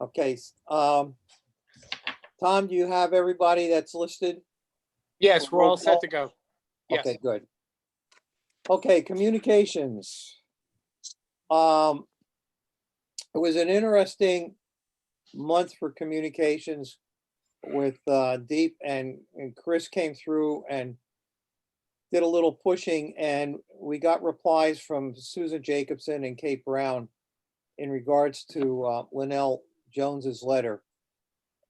Okay, Tom, do you have everybody that's listed? Yes, we're all set to go. Yes. Okay, good. Okay, communications. It was an interesting month for communications with Deep, and Chris came through and did a little pushing, and we got replies from Susan Jacobson and Kate Brown in regards to Linnell Jones's letter,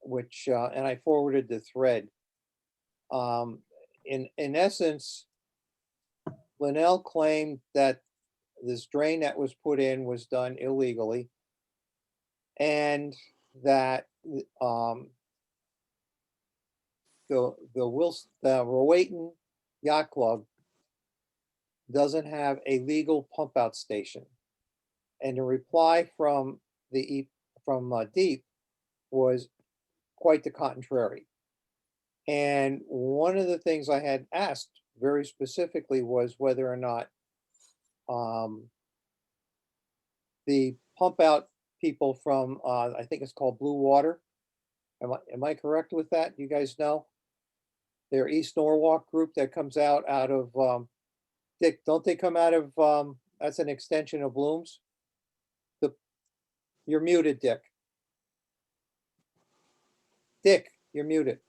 which, and I forwarded the thread. In essence, Linnell claimed that this drain that was put in was done illegally, and that the Rowayton Yacht Club doesn't have a legal pump out station. And the reply from Deep was quite the contrary. And one of the things I had asked very specifically was whether or not the pump out people from, I think it's called Blue Water. Am I correct with that? You guys know? Their East Norwalk group that comes out of, Dick, don't they come out of, that's an extension of Bloom's? You're muted, Dick. Dick, you're muted.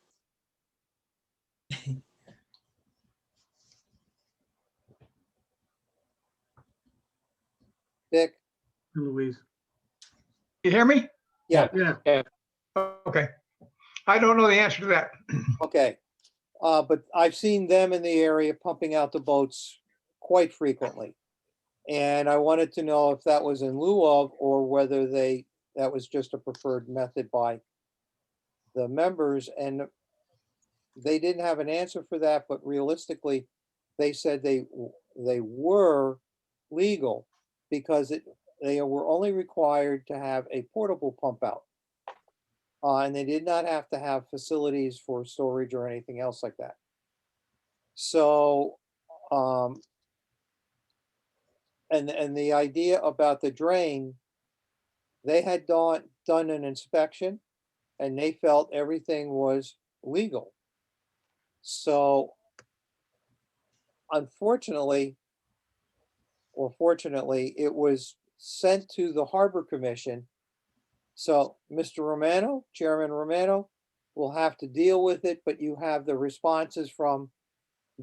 Dick, Louise. You hear me? yeah, Yeah. Okay. I don't know the answer to that. okay. But I've seen them in the area pumping out the boats quite frequently. And I wanted to know if that was in lieu of, or whether that was just a preferred method by the members. And they didn't have an answer for that, but realistically, they said they were legal because they were only required to have a portable pump out. And they did not have to have facilities for storage or anything else like that. So, and the idea about the drain, they had done an inspection and they felt everything was legal. So unfortunately, or fortunately, it was sent to the Harbor Commission. So Mr. Romano, Chairman Romano, will have to deal with it, but you have the responses from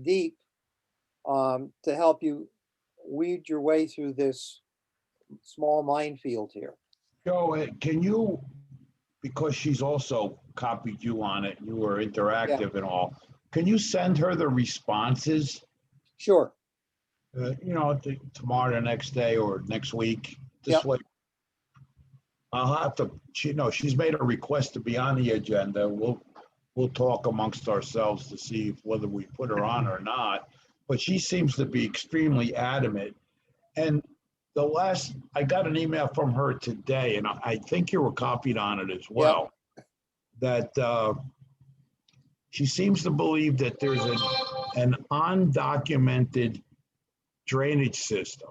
Deep to help you weed your way through this small minefield here. Joe, can you, because she's also copied you on it, you were interactive and all, can you send her the responses? Sure. Tomorrow, the next day, or next week? This Yep. way. I'll have to, she's made a request to be on the agenda. We'll talk amongst ourselves to see whether we put her on or not. But she seems to be extremely adamant. And I got an email from her today, and I think you were copied on it as well, that she seems to believe that there's an undocumented drainage system,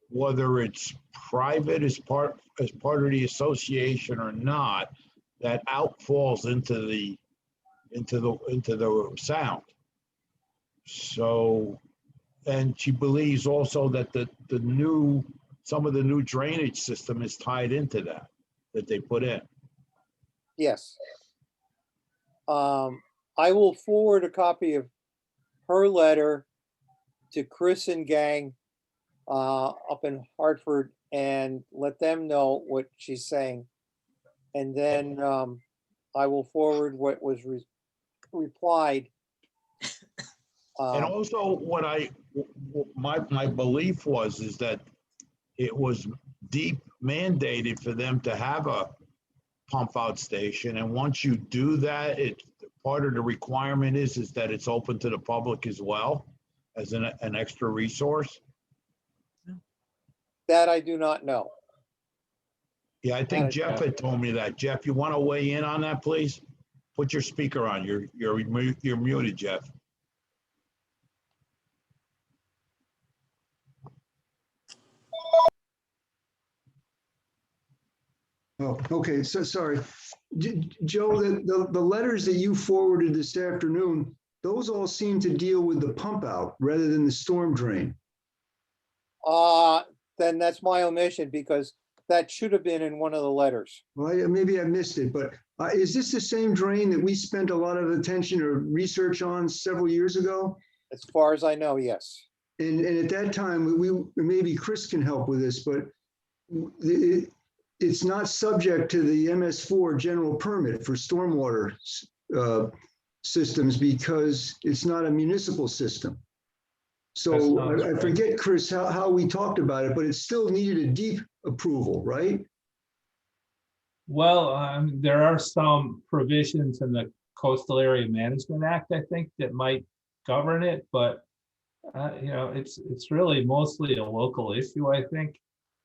whether it's private as part of the association or not, that outfalls into the sound. So, and she believes also that some of the new drainage system is tied into that they put in. Yes. I will forward a copy of her letter to Chris and gang up in Hartford and let them know what she's saying. And then I will forward what was replied. And also my belief is that it was Deep mandated for them to have a pump out station. And once you do that, part of the requirement is that it's open to the public as well as an extra resource. That I do not know. Yeah, I think Jeff had told me that. Jeff, you want to weigh in on that, please? Put your speaker on. You're muted, Jeff. Oh, okay, so sorry. Joe, the letters that you forwarded this afternoon, those all seem to deal with the pump out rather than the storm drain. Then that's my omission because that should have been in one of the letters. Well, maybe I missed it, but is this the same drain that we spent a lot of attention or research on several years ago? As far as I know, yes. And at that time, maybe Chris can help with this, but it's not subject to the MS4 general permit for stormwater systems because it's not a municipal system. So I forget, Chris, how we talked about it, but it still needed a deep approval, right? Well, there are some provisions in the Coastal Area Management Act, I think, that might govern it, but it's really mostly a local issue, I think.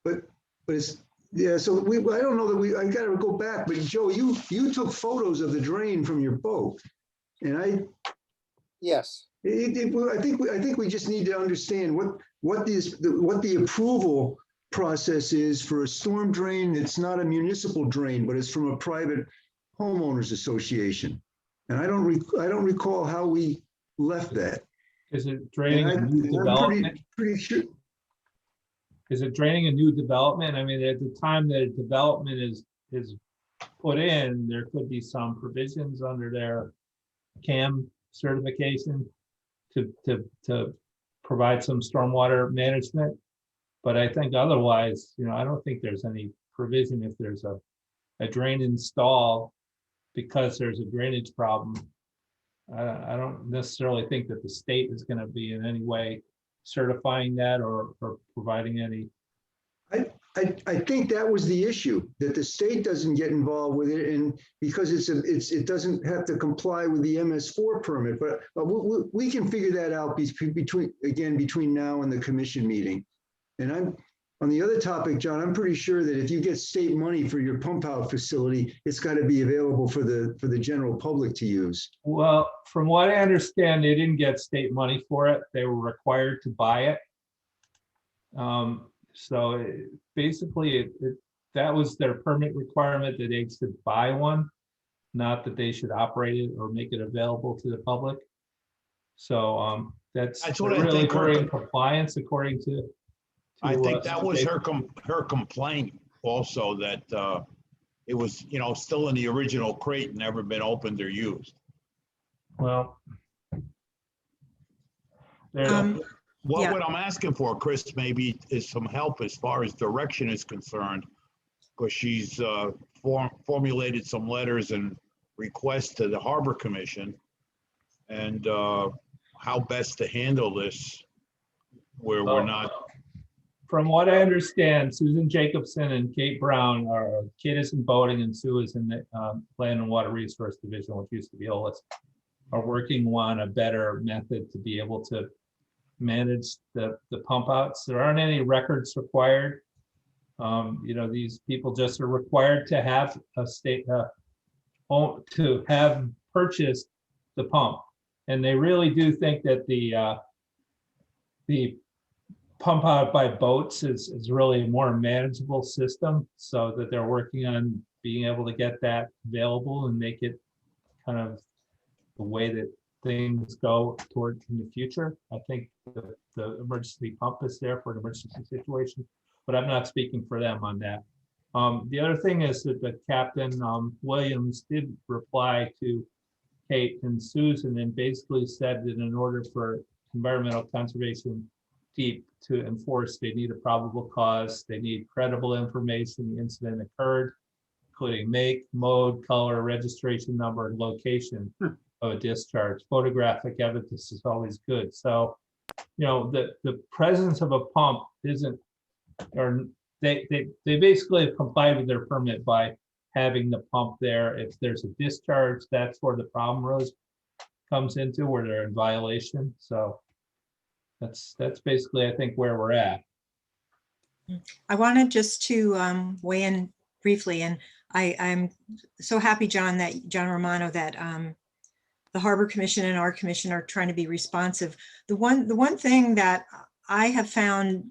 But it's, yeah, so I don't know that I gotta go back, but Joe, you took photos of the drain from your boat. And Yes, I think we just need to understand what the approval process is for a storm drain that's not a municipal drain, but it's from a private homeowners association. And I don't recall how we left that. Is it draining a new I'm development? pretty sure. Is it draining a new development? I mean, at the time that a development is put in, there could be some provisions under their CAM certification to provide some stormwater management. But I think otherwise, I don't think there's any provision if there's a drain install because there's a drainage problem. I don't necessarily think that the state is going to be in any way certifying that or providing any. I think that was the issue, that the state doesn't get involved with it, and because it doesn't have to comply with the MS4 permit, but we can figure that out between now and the commission meeting. And on the other topic, John, I'm pretty sure that if you get state money for your pump out facility, it's got to be available for the general public to use. Well, from what I understand, they didn't get state money for it. They were required to buy it. So basically, that was their permit requirement, that they should buy one, not that they should operate it or make it available to the public. So that's what I really think very in compliance according to. I think that was her complaint also, that it was, still in the original crate, never been opened or used. Well, Yeah. What I'm asking for, Chris, maybe is some help as far as direction is concerned, because she's formulated some letters and requests to the Harbor Commission, and how best to handle this where we're not. From what I understand, Susan Jacobson and Kate Brown Kate is in boating and Sue is in the Land and Water Resource Division, which used to be OLIS, are working on a better method to be able to manage the pump outs. There aren't any records required. These people just are required to have a state to have purchased the pump, and they really do think that the pump out by boats is really a more manageable system, so that they're working on being able to get that available and make it kind of the way that things go toward in the future. I think the emergency pump is there for an emergency situation, but I'm not speaking for them on that. The other thing is that the Captain Williams did reply to Kate and Susan and basically said that in order for environmental conservation deep to enforce, they need a probable cause, they need credible information the incident occurred, including make, mode, color, registration number, and location of a discharge. Photographic evidence is always good. So, the presence of a pump isn't, or they basically have complied with their permit by having the pump there. If there's a discharge, that's where the problem really comes into, where they're in violation. So that's basically, I think, where we're at. I wanted just to weigh in briefly, and I'm so happy, John Romano, that the Harbor Commission and our commission are trying to be responsive. The one thing that I have found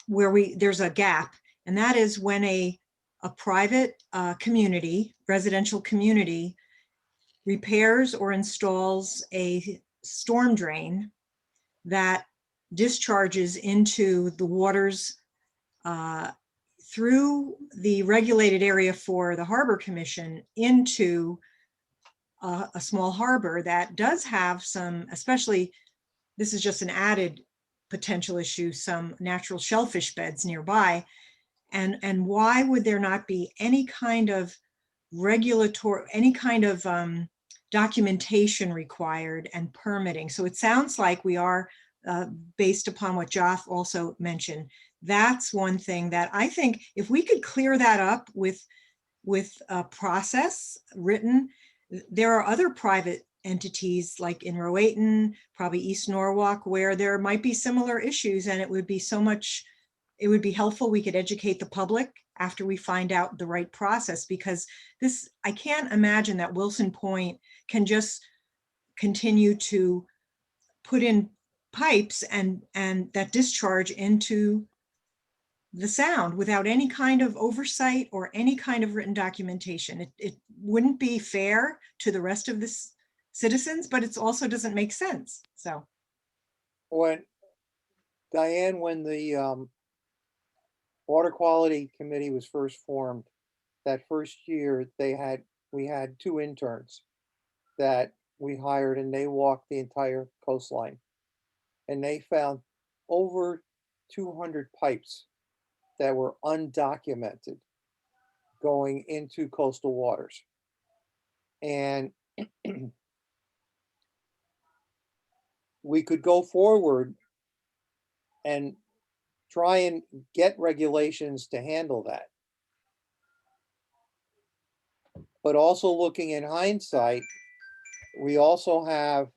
where there's a gap, and that is when a a private community, residential community, repairs or installs a storm drain that discharges into the waters through the regulated area for the Harbor Commission into a small harbor that does have some, especially, this is just an added potential issue, some natural shellfish beds nearby. And why would there not be any kind of regulatory, any kind of documentation required and permitting? So it sounds like we are, based upon what Joff also mentioned, that's one thing that I think if we could clear that up with a process written. There are other private entities like in Rowayton, probably East Norwalk, where there might be similar issues, and it would be so much, it would be helpful. We could educate the public after we find out the right process, because this, I can't imagine that Wilson Point can just continue to put in pipes and that discharge into the sound without any kind of oversight or any kind of written documentation. It wouldn't be fair to the rest of the citizens, but it also doesn't make sense. So When, Diane, when the Water Quality Committee was first formed, that first year, we had 2 interns that we hired, and they walked the entire coastline. And they found over 200 pipes that were undocumented going into coastal waters. And we could go forward and try and get regulations to handle that. But also looking in hindsight, we also have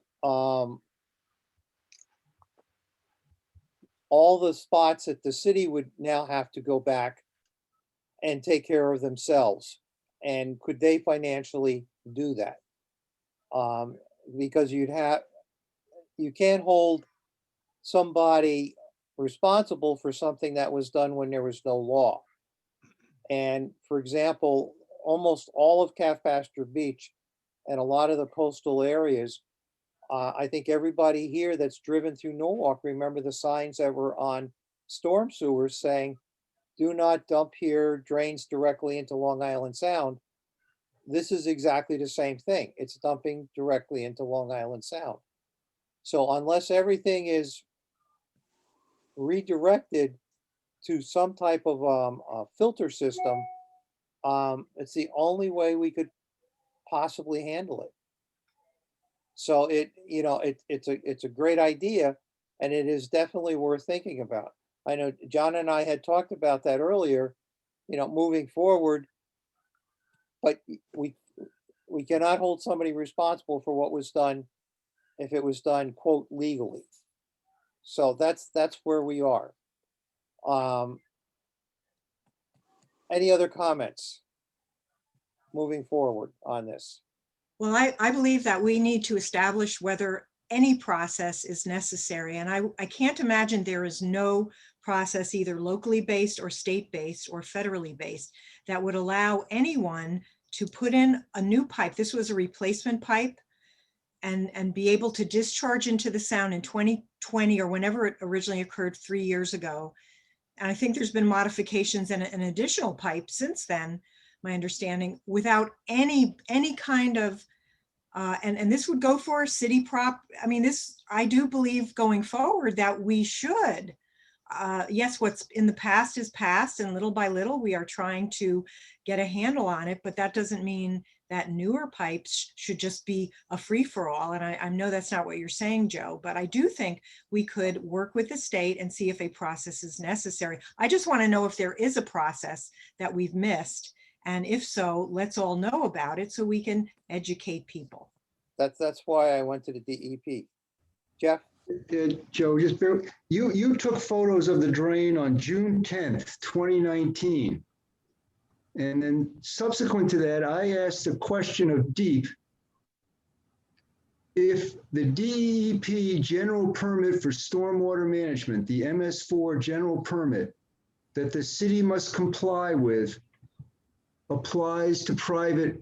all the spots that the city would now have to go back and take care of themselves. And could they financially do that? Because you can't hold somebody responsible for something that was done when there was no law. And for example, almost all of Calfastra Beach and a lot of the coastal areas, I think everybody here that's driven through Norwalk remember the signs that were on storm sewers saying, "Do not dump here, drains directly into Long Island Sound." This is exactly the same thing. It's dumping directly into Long Island Sound. So unless everything is redirected to some type of filter system, it's the only way we could possibly handle it. So it's a great idea, and it is definitely worth thinking about. I know John and I had talked about that earlier, moving forward, but we cannot hold somebody responsible for what was done if it was done, quote, legally. So that's where we are. Any other comments moving forward on this? well, I believe that we need to establish whether any process is necessary. And I can't imagine there is no process, either locally based or state-based or federally based, that would allow anyone to put in a new pipe. This was a replacement pipe, and be able to discharge into the sound in 2020 or whenever it originally occurred 3 years ago. And I think there's been modifications and an additional pipe since then, my understanding, without any kind of, and this would go for a city prop. I mean, I do believe going forward that we should, yes, what's in the past is past, and little by little, we are trying to get a handle on it, but that doesn't mean that newer pipes should just be a free-for-all. And I know that's not what you're saying, Joe, but I do think we could work with the state and see if a process is necessary. I just want to know if there is a process that we've missed. And if so, let's all know about it so we can educate people. That's why I went to the DEP. Jeff? Joe, you took photos of the drain on June 10th, 2019. And then subsequent to that, I asked a question of Deep. If the DEP general permit for stormwater management, the MS4 general permit that the city must comply with, applies to private,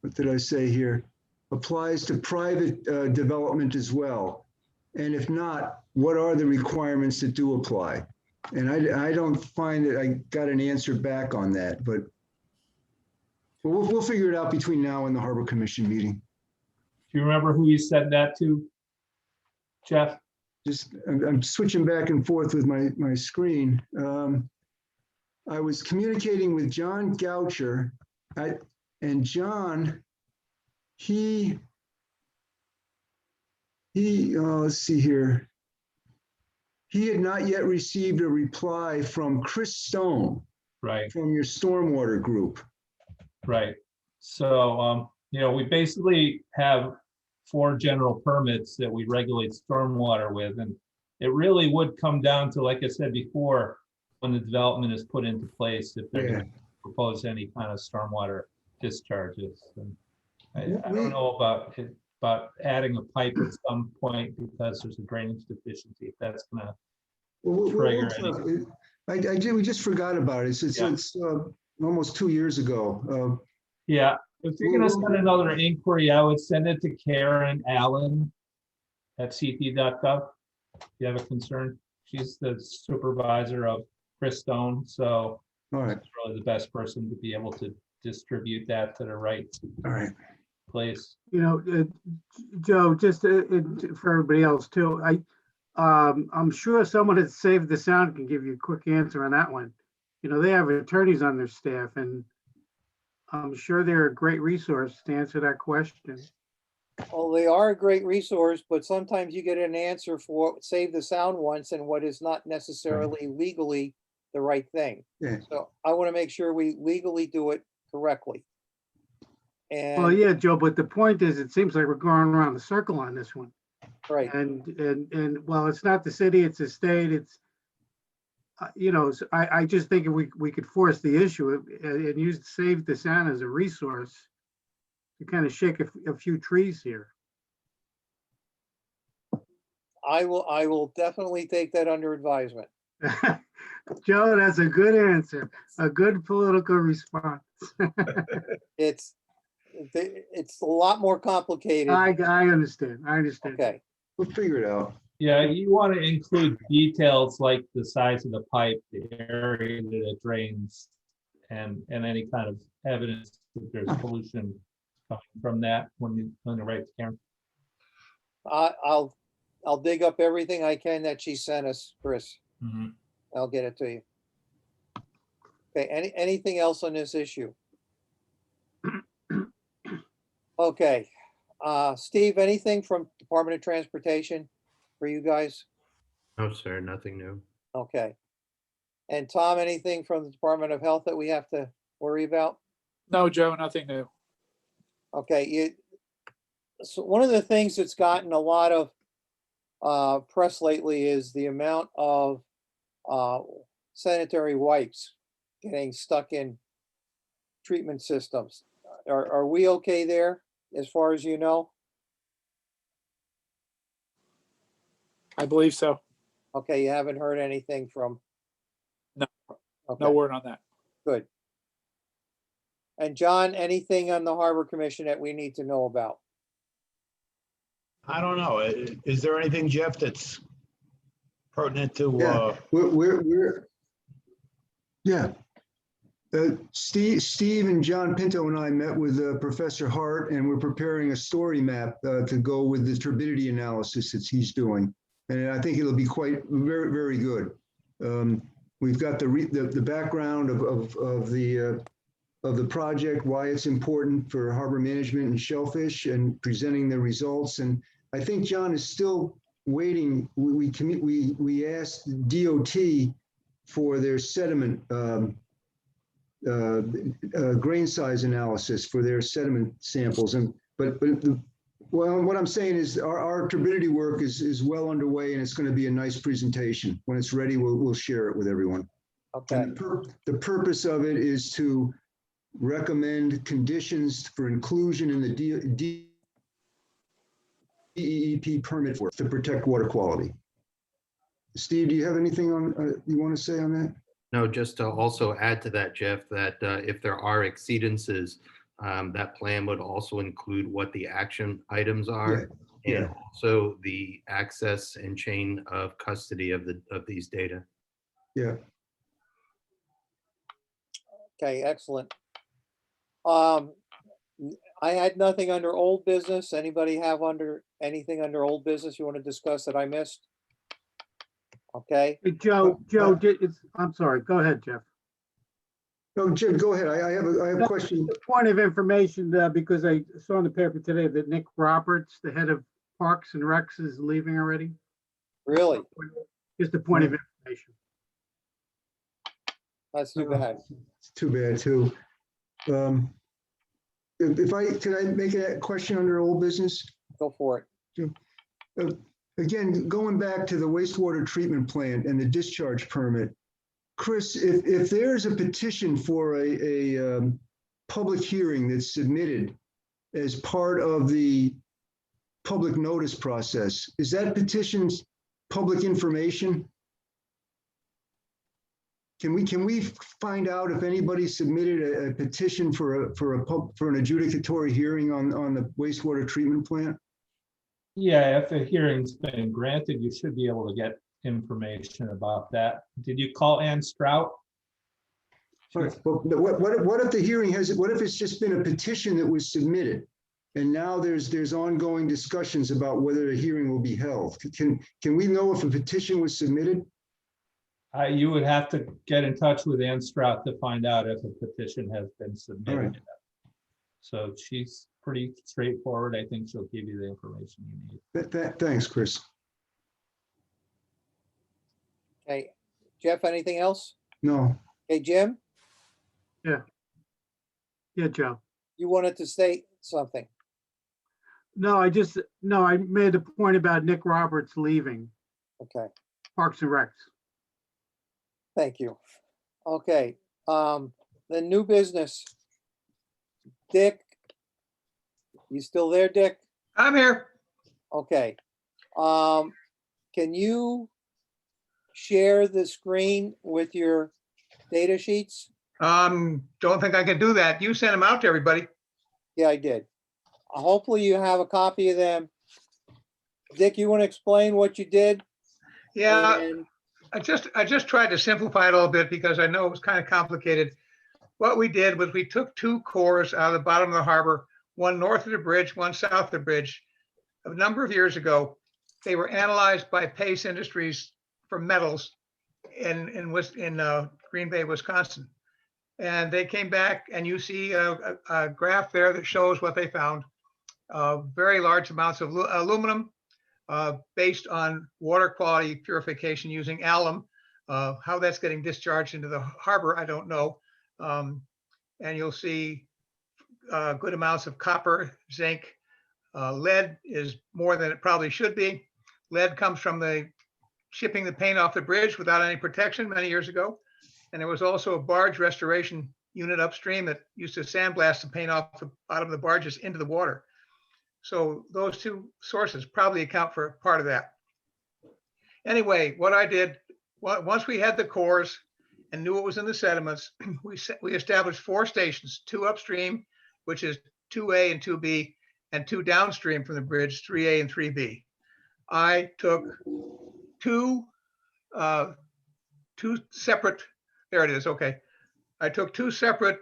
what did I say here? Applies to private development as well? And if not, what are the requirements that do apply? And I don't find that I got an answer back on that, but we'll figure it out between now and the Harbor Commission meeting. Do you remember who you said that to, Jeff? Just, I'm switching back and forth with my screen. I was communicating with John Goucher, and John, let's see here. He had not yet received a reply from Chris Stone Right, from your stormwater group. right. So, we basically have 4 general permits that we regulate stormwater with, and it really would come down to, like I said before, when the development is put into place, if they're going to propose any kind of stormwater discharges. And I don't know about adding a pipe at some point because there's a drainage deficiency, if that's gonna trigger any. We just forgot about it. It's almost 2 years ago. Yeah, if you're gonna send another inquiry, I would send it to Karen Allen at ct.gov. If you have a concern, she's the supervisor of Chris Stone, so All right, she's really the best person to be able to distribute that to the right all right. place. Joe, just for everybody else too, I'm sure someone at Save the Sound can give you a quick answer on that one. They have attorneys on their staff, and I'm sure they're a great resource to answer that question. Well, they are a great resource, but sometimes you get an answer for what Save the Sound wants and what is not necessarily legally the right thing. Yeah. So I want to make sure we legally do it correctly. Well, And, yeah, Joe, but the point is, it seems like we're going around the circle on this one. right, And well, it's not the city, it's the state, it's, so I just think if we could force the issue and use Save the Sound as a resource to kind of shake a few trees here. I will definitely take that under advisement. Joe, that's a good answer, a good political response. It's a lot more complicated. I understand. Okay, We'll figure it out. Yeah, you want to include details like the size of the pipe, the area that it drains, and any kind of evidence that there's pollution coming from that when you write to Karen. I'll dig up everything I can that she sent us, Chris. Mhm. I'll get it to you. Okay, anything else on this issue? Okay, Steve, anything from Department of Transportation for you guys? No, sir, nothing new. Okay. And Tom, anything from the Department of Health that we have to worry about? No, Joe, nothing new. Okay, so one of the things that's gotten a lot of press lately is the amount of sanitary wipes getting stuck in treatment systems. Are we okay there, as far as you know? I believe so. Okay, you haven't heard anything from? No. Okay, No word on that. good. And John, anything on the Harbor Commission that we need to know about? I don't know. Is there anything, Jeff, that's pertinent to, Yeah, yeah. Steve and John Pinto and I met with Professor Hart, and we're preparing a story map to go with the turbidity analysis that he's doing. And I think it'll be very, very good. We've got the background of the project, why it's important for harbor management and shellfish, and presenting the results. And I think John is still waiting. We asked DOT for their sediment grain size analysis for their sediment samples. Well, what I'm saying is our turbidity work is well underway, and it's going to be a nice presentation. When it's ready, we'll share it with everyone. Okay, And the purpose of it is to recommend conditions for inclusion in the DEP permit to protect water quality. Steve, do you have anything you want to say on that? No, just to also add to that, Jeff, that if there are exceedances, that plan would also include what the action items are. Yeah, And yeah. also the access and chain of custody of these data. Yeah. Okay, excellent. I had nothing under old business. Anybody have anything under old business you want to discuss that I missed? Okay, Hey, Joe, I'm sorry, go ahead, Jeff. No, Jim, go ahead. I have a question. The point of information, because I saw in the paper today that Nick Roberts, the head of Parks and Recs, is leaving already. really? Just a point of information. That's too bad. It's too bad too. Can I make a question under old business? Go for it. Again, going back to the wastewater treatment plant and the discharge permit, Chris, if there's a petition for a public hearing that's submitted as part of the public notice process, is that petition public information? Can we find out if anybody submitted a petition for an adjudicatory hearing on the wastewater treatment plant? Yeah, if a hearing's been granted, you should be able to get information about that. Did you call Ann Strout? Right. But what if the hearing what if it's just been a petition that was submitted and now there's ongoing discussions about whether a hearing will be held? Can we know if a petition was submitted? You would have to get in touch with Ann Strout to find out if a petition has been All submitted. right. So she's pretty straightforward. I think she'll give you the information you need. Thanks, Chris. Okay, Jeff, anything else? No. Okay, Jim, Yeah, Joe. you wanted to say something. No, I made a point about Nick Roberts leaving Okay, Parks and Recs. thank you. Okay, the new business. Dick, you still there, Dick? I'm here. Okay. Can you share the screen with your data sheets? Don't think I can do that. You sent them out to everybody. Yeah, I did. Hopefully you have a copy of them. Dick, you want to explain what you did? Yeah, And- I just tried to simplify it a little bit because I know it was kind of complicated. What we did was we took two cores out of the bottom of the harbor, one north of the bridge, one south of the bridge. A number of years ago, they were analyzed by Pace Industries for metals in Green Bay, Wisconsin. And they came back, and you see a graph there that shows what they found. Very large amounts of aluminum based on water quality purification using alum. How that's getting discharged into the harbor, I don't know. And you'll see good amounts of copper, zinc. Lead is more than it probably should be. Lead comes from shipping the paint off the bridge without any protection many years ago. And there was also a barge restoration unit upstream that used to sandblast the paint off the bottom of the barges into the water. So those two sources probably account for part of that. Anyway, what I did, once we had the cores and knew what was in the sediments, we established 4 stations, 2 upstream, which is 2A and 2B, and 2 downstream from the bridge, 3A and 3B. I took two separate, there it is, okay. I took 2 separate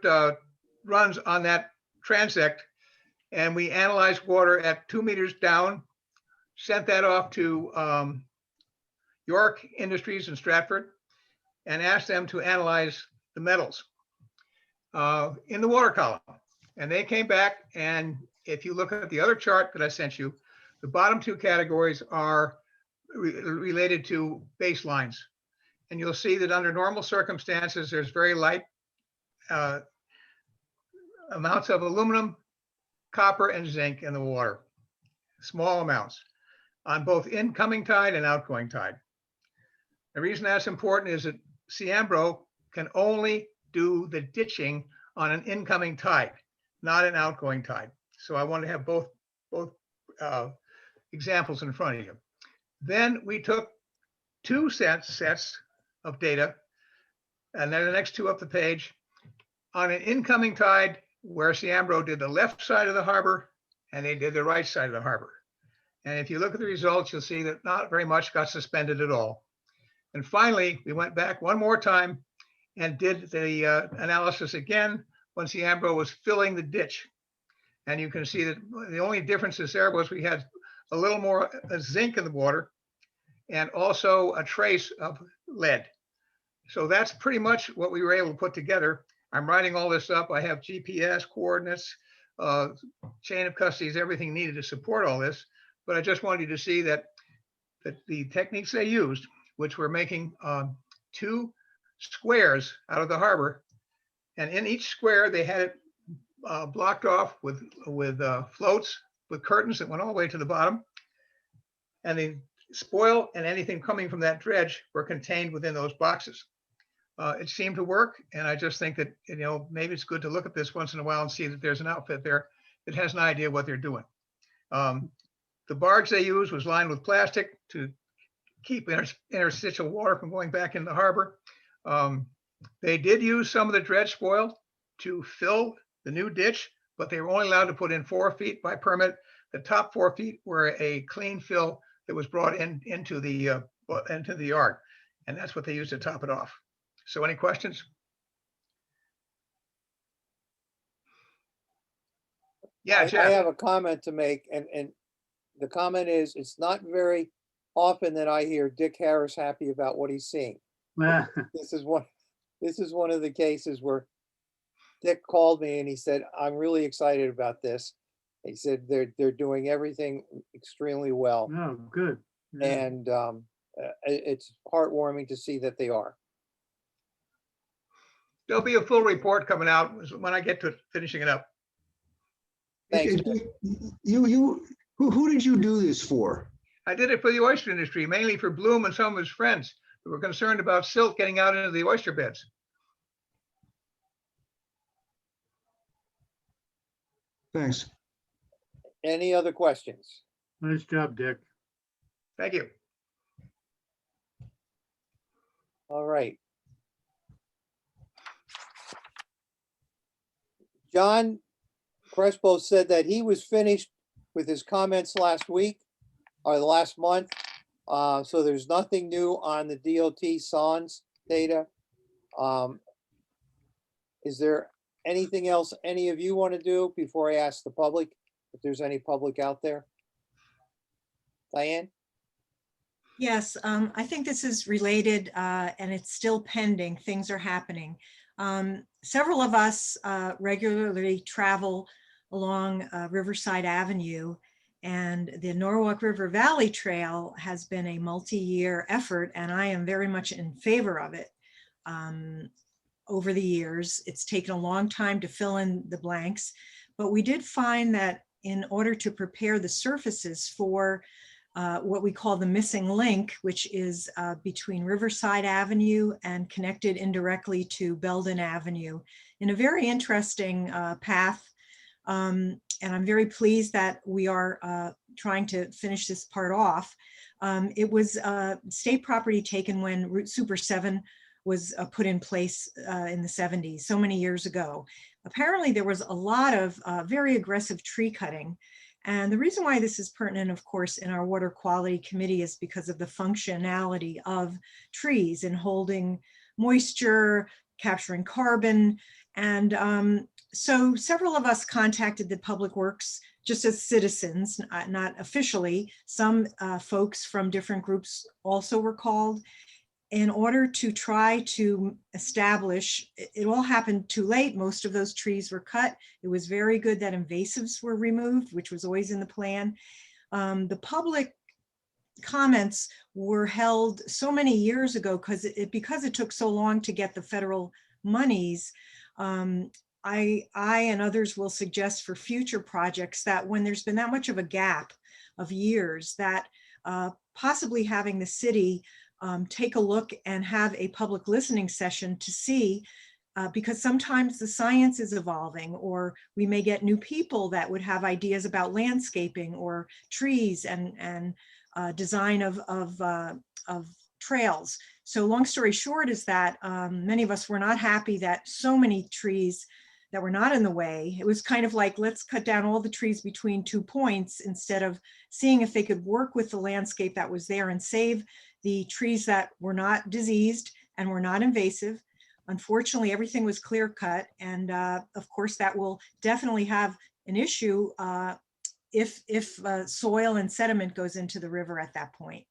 runs on that transect, and we analyzed water at 2 meters down, sent that off to York Industries in Stratford, and asked them to analyze the metals in the water column. And they came back, and if you look at the other chart that I sent you, the bottom 2 categories are related to baselines. And you'll see that under normal circumstances, there's very light amounts of aluminum, copper, and zinc in the water, small amounts on both incoming tide and outgoing tide. The reason that's important is that Ciambro can only do the ditching on an incoming tide, not an outgoing tide. So I want to have both examples in front of you. Then we took 2 sets of data and then the next two up the page. On an incoming tide, where Ciambro did the left side of the harbor and they did the right side of the harbor. And if you look at the results, you'll see that not very much got suspended at all. And finally, we went back one more time and did the analysis again when Ciambro was filling the ditch. And you can see that the only differences there was we had a little more zinc in the water and also a trace of lead. So that's pretty much what we were able to put together. I'm writing all this up. I have GPS coordinates, chain of custodies, everything needed to support all this. But I just wanted you to see that the techniques they used, which were making 2 squares out of the harbor, and in each square they had it blocked off with floats, with curtains that went all the way to the bottom, and the spoil and anything coming from that dredge were contained within those boxes. It seemed to work, and I just think that, you know, maybe it's good to look at this once in a while and see that there's an outfit there that has an idea what they're doing. The barge they used was lined with plastic to keep interstitial water from going back in the harbor. They did use some of the dredge spoil to fill the new ditch, but they were only allowed to put in 4 feet by permit. The top 4 feet were a clean fill that was brought into the yard, and that's what they used to top it off. So any questions? Yeah, I Jeff. have a comment to make, and the comment is, it's not very often that I hear Dick Harris happy about what he's seeing. This is one of the cases where Dick called me and he said, I'm really excited about this. He said they're doing everything extremely well, Oh, good. Yeah. and it's heartwarming to see that they are. There'll be a full report coming out when I get to finishing it up. Thanks. Who did you do this for? I did it for the oyster industry, mainly for Bloom and some of his friends who were concerned about silt getting out into the oyster beds. Thanks. Any other questions? Nice job, Dick. Thank you. All right. John Crespo said that he was finished with his comments last week or last month. So there's nothing new on the DOT SONS data. Is there anything else any of you want to do before I ask the public, if there's any public out there? Diane? Yes, I think this is related and it's still pending. Things are happening. Several of us regularly travel along Riverside Avenue, and the Norwalk River Valley Trail has been a multi-year effort, and I am very much in favor of it. Over the years, it's taken a long time to fill in the blanks, but we did find that in order to prepare the surfaces for what we call the missing link, which is between Riverside Avenue and connected indirectly to Belden Avenue in a very interesting path. And I'm very pleased that we are trying to finish this part off. It was state property taken when Route Super 7 was put in place in the 70s, so many years ago. Apparently there was a lot of very aggressive tree cutting. And the reason why this is pertinent, of course, in our Water Quality Committee is because of the functionality of trees in holding moisture, capturing carbon. And so several of us contacted the Public Works just as citizens, not officially. Some folks from different groups also were called in order to try to establish. It all happened too late. Most of those trees were cut. It was very good that invasives were removed, which was always in the plan. The public comments were held so many years ago because it took so long to get the federal monies. I and others will suggest for future projects that when there's been that much of a gap of years, that possibly having the city take a look and have a public listening session to see, because sometimes the science is evolving, or we may get new people that would have ideas about landscaping or trees and design of trails. So long story short is that many of us were not happy that so many trees that were not in the way. It was kind of like, let's cut down all the trees between 2 points instead of seeing if they could work with the landscape that was there and save the trees that were not diseased and were not invasive. Unfortunately, everything was clear cut. And of course, that will definitely have an issue if soil and sediment goes into the river at that point.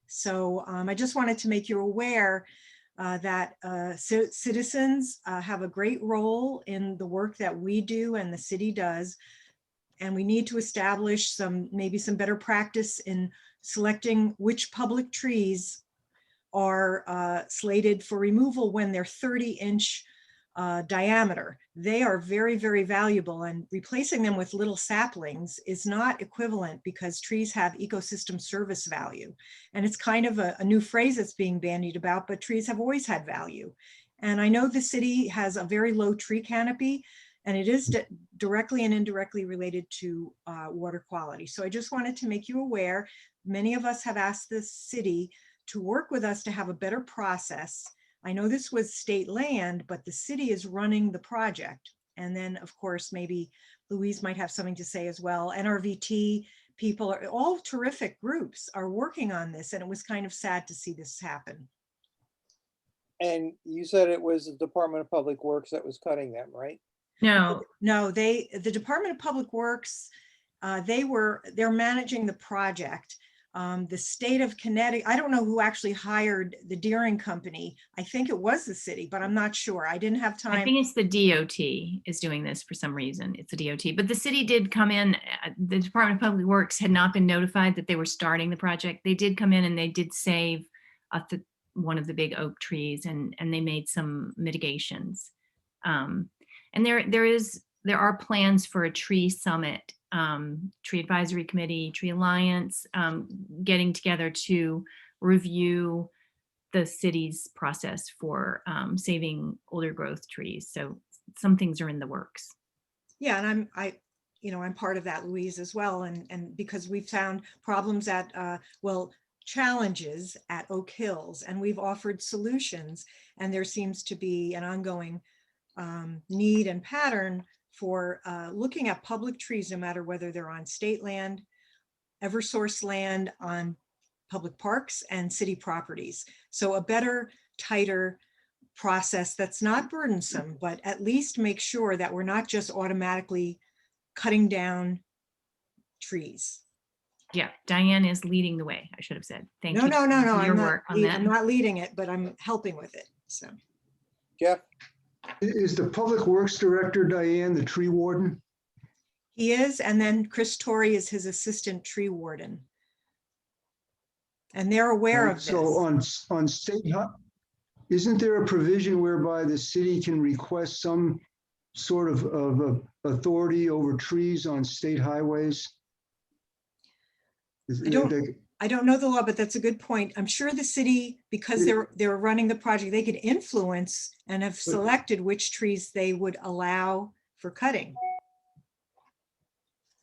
So I just wanted to make you aware that citizens have a great role in the work that we do and the city does. And we need to establish maybe some better practice in selecting which public trees are slated for removal when they're 30-inch diameter. They are very, very valuable, and replacing them with little saplings is not equivalent because trees have ecosystem service value. And it's kind of a new phrase that's being bandied about, but trees have always had value. And I know the city has a very low tree canopy, and it is directly and indirectly related to water quality. So I just wanted to make you aware. Many of us have asked the city to work with us to have a better process. I know this was state land, but the city is running the project. And then of course, maybe Louise might have something to say as well. NRVT people are all terrific groups are working on this. And it was kind of sad to see this happen. And you said it was the Department of Public Works that was cutting them, right? No, No, the Department of Public Works, they're managing the project. The state of Connecticut, I don't know who actually hired the Deering Company. I think it was the city, but I'm not sure. I didn't have time. I think it's the DOT is doing this for some reason. It's the DOT, but the city did come in. The Department of Public Works had not been notified that they were starting the project. They did come in and they did save one of the big oak trees, and they made some mitigations. And there are plans for a tree summit, tree advisory committee, tree alliance, getting together to review the city's process for saving older growth trees. So some things are in the works. Yeah, and I'm part of that, Louise, as well. And because we've found problems at, challenges at Oak Hills, and we've offered solutions, and there seems to be an ongoing need and pattern for looking at public trees, no matter whether they're on state land, Eversource land, on public parks and city properties. So a better, tighter process that's not burdensome, but at least make sure that we're not just automatically cutting down trees. Yeah, Diane is leading the way, I should have said. Thank No, you. no, no, no, for your I'm not, work on that. I'm not leading it, but I'm helping with it, so. Jeff? Is the Public Works Director, Diane, the tree warden? He is, and then Chris Torrey is his assistant tree warden. And they're aware of this. So on state, isn't there a provision whereby the city can request some sort of authority over trees on state highways? I don't know the law, but that's a good point. I'm sure the city, because they're running the project, they could influence and have selected which trees they would allow for cutting.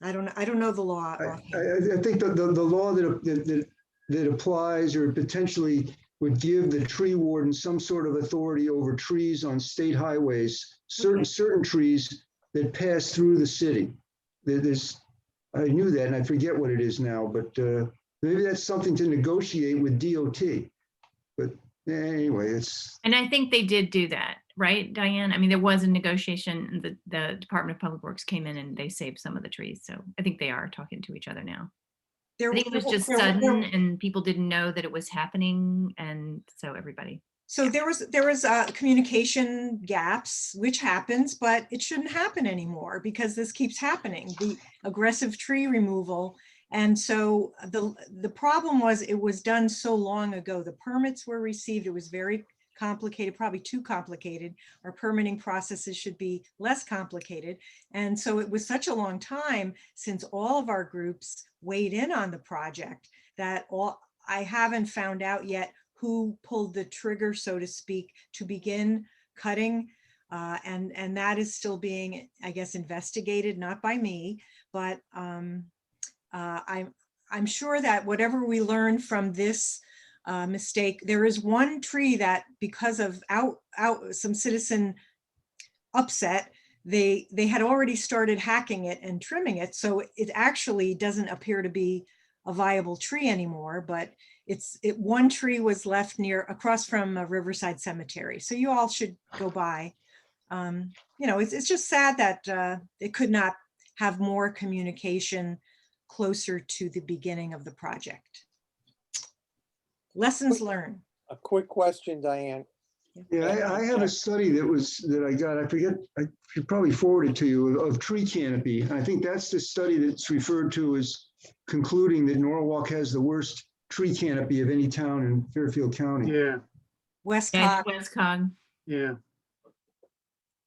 I don't know the law. I think the law that applies or potentially would give the tree warden some sort of authority over trees on state highways, certain trees that pass through the city. I knew that, and I forget what it is now, but maybe that's something to negotiate with DOT. But anyway, And I think they did do that, right, Diane? I mean, there was a negotiation. The Department of Public Works came in and they saved some of the trees. So I think they are talking to each other now. I think it was just sudden and people didn't know that it was happening. And so everybody. So there was communication gaps, which happens, but it shouldn't happen anymore because this keeps happening, the aggressive tree removal. And so the problem was it was done so long ago. The permits were received. It was very complicated, probably too complicated. Our permitting processes should be less complicated. And so it was such a long time since all of our groups weighed in on the project that I haven't found out yet who pulled the trigger, so to speak, to begin cutting. And that is still being, I guess, investigated, not by me, but I'm sure that whatever we learn from this mistake. There is one tree that, because of some citizen upset, they had already started hacking it and trimming it. So it actually doesn't appear to be a viable tree anymore, but one tree was left across from Riverside Cemetery. So you all should go by. It's just sad that it could not have more communication closer to the beginning of the project. Lessons learned. A quick question, Diane. Yeah, I have a study that I got, I forget, I should probably forward it to you, of tree canopy. And I think that's the study that's referred to as concluding that Norwalk has the worst tree canopy of any town in Fairfield County. Yeah, Westcott. Westcog. yeah.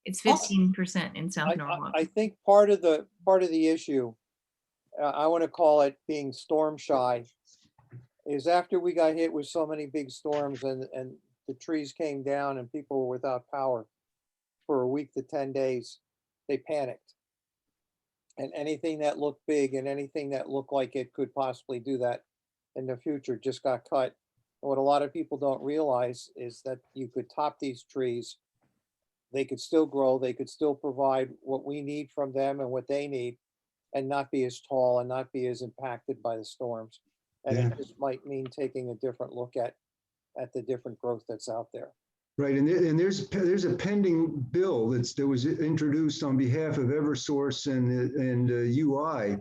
It's 15% in South I Norwalk. think part of the issue, I want to call it being storm shy, is after we got hit with so many big storms and the trees came down and people were without power for a week to 10 days, they panicked. And anything that looked big and anything that looked like it could possibly do that in the future just got cut. And what a lot of people don't realize is that you could top these trees. They could still grow, they could still provide what we need from them and what they need, and not be as tall and not be as impacted by the storms. And Yeah. it just might mean taking a different look at the different growth that's out there. Right, and there's a pending bill that was introduced on behalf of Eversource and UI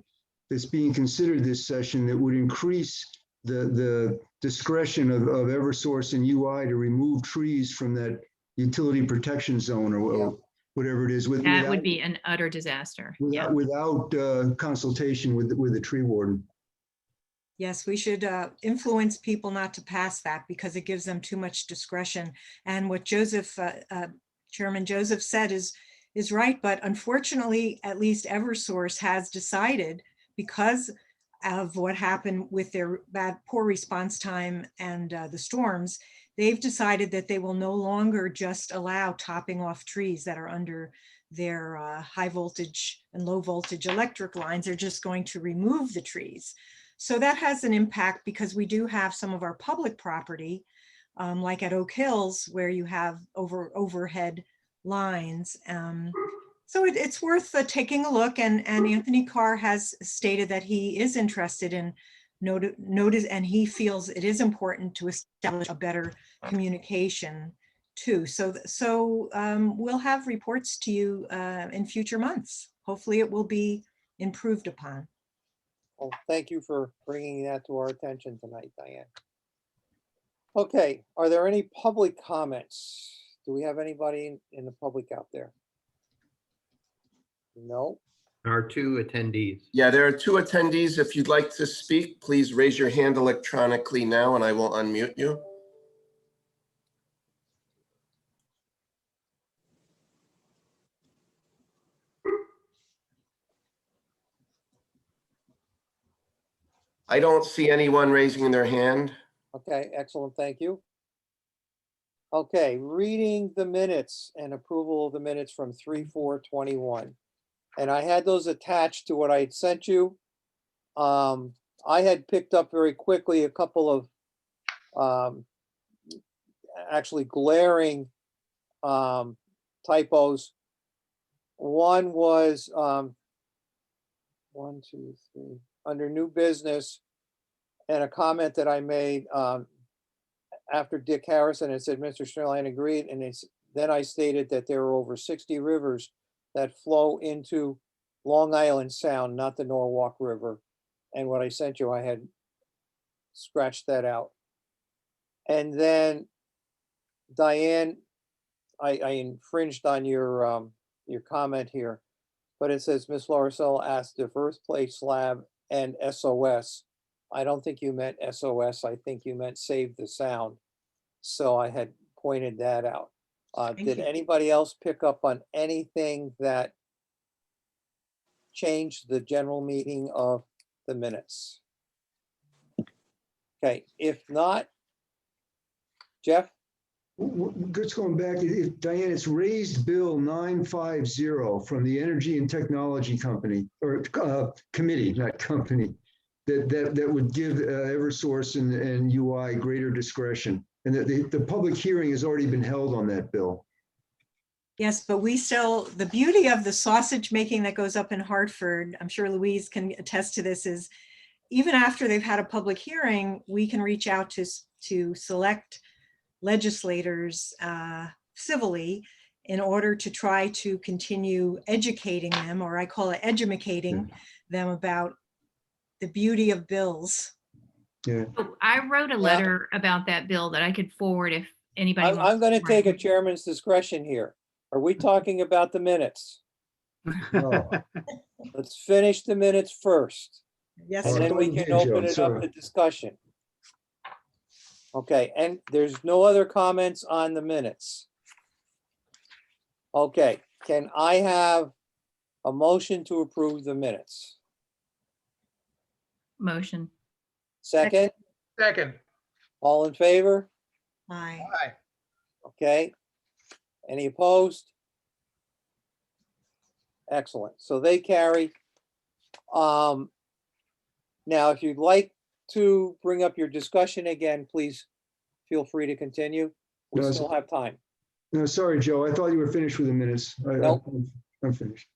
that's being considered this session that would increase the discretion of Eversource and UI to remove trees from that utility protection zone or whatever it is. That would be an utter disaster. Without consultation with the tree warden. Yes, we should influence people not to pass that because it gives them too much discretion. And what Chairman Joseph said is right, but unfortunately, at least Eversource has decided, because of what happened with their poor response time and the storms, they've decided that they will no longer just allow topping off trees that are under their high voltage and low voltage electric lines. They're just going to remove the trees. So that has an impact because we do have some of our public property, like at Oak Hills, where you have overhead lines. So it's worth taking a look. And Anthony Carr has stated that he is interested in notice, and he feels it is important to establish a better communication too. So we'll have reports to you in future months. Hopefully it will be improved upon. Well, thank you for bringing that to our attention tonight, Diane. Okay, are there any public comments? Do we have anybody in the public out there? No? There are 2 attendees. Yeah, there are 2 attendees. If you'd like to speak, please raise your hand electronically now and I will unmute you. I don't see anyone raising their hand. Okay, excellent, thank you. Okay, reading the minutes and approval of the minutes from 3/4/21. And I had those attached to what I had sent you. I had picked up very quickly a couple of actually glaring typos. One was 1, 2, 3, under new business, and a comment that I made after Dick Harrison had said Mr. Sterling agreed, and then I stated that there are over 60 rivers that flow into Long Island Sound, not the Norwalk River. And what I sent you, I had scratched that out. And then Diane, I infringed on your comment here, but it says Ms. Lauricella asked if Earthplay Slab and SOS. I don't think you meant SOS. I think you meant Save the Sound. So I had pointed that out. Did you. anybody else pick up on anything that changed the general meaning of the minutes? Okay, if not, Jeff? Just going back, Diane, it's raised bill 950 from the Energy and Technology Company, or committee, not company. that would give Eversource and UI greater discretion. And the public hearing has already been held on that bill. Yes, but we still, the beauty of the sausage making that goes up in Hartford, I'm sure Louise can attest to this, is even after they've had a public hearing, we can reach out to select legislators civilly in order to try to continue educating them, or I call it edumacating them about the beauty of bills. Yeah. So I wrote a letter about that bill that I could forward if anybody I'm wants. going to take a chairman's discretion here. Are we talking about the minutes? No. Let's finish the minutes first, Yes, and All right. then we Yeah, can open Joe, it up sorry. to discussion. Okay, and there's no other comments on the minutes. Okay, can I have a motion to approve the minutes? Motion. Second, Second. all in favor? aye. Aye. Okay. Any opposed? Excellent. So they carry. Now, if you'd like to bring up your discussion again, please feel free to continue. We No, still have time. No, sorry, Joe. I thought you were finished with the minutes. Nope. I'm finished.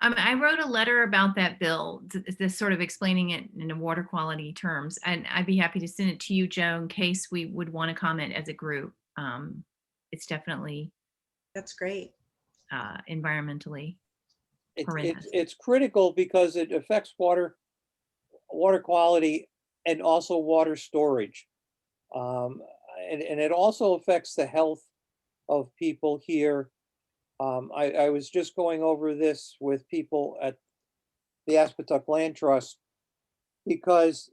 I wrote a letter about that bill, this sort of explaining it in water quality terms, and I'd be happy to send it to you, Joe, in case we would want to comment as a group. It's definitely That's great. environmentally horrendous. It's critical because it affects water quality and also water storage. And it also affects the health of people here. I was just going over this with people at the Aspetuck Land Trust because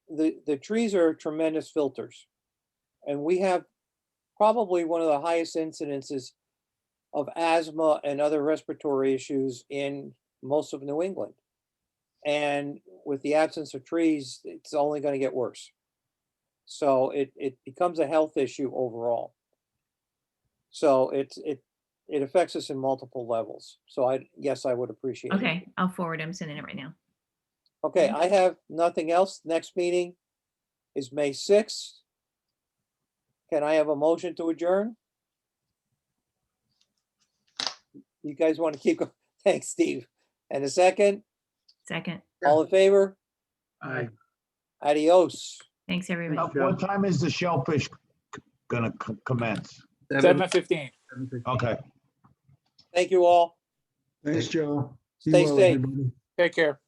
the trees are tremendous filters. And we have probably one of the highest incidences of asthma and other respiratory issues in most of New England. And with the absence of trees, it's only going to get worse. So it becomes a health issue overall. So it affects us in multiple levels. So yes, I would appreciate it. Okay, I'll forward. I'm sending it right now. Okay, I have nothing else. Next meeting is May 6th. Can I have a motion to adjourn? You guys want to keep going? Thanks, Steve. And a second, Second. all in favor? Aye. Adios. Thanks, everybody. Joe. What time is the shellfish gonna commence? 7:15. Okay. Thank you all. Thanks, Joe. Be Stay well, safe. everybody. Take care.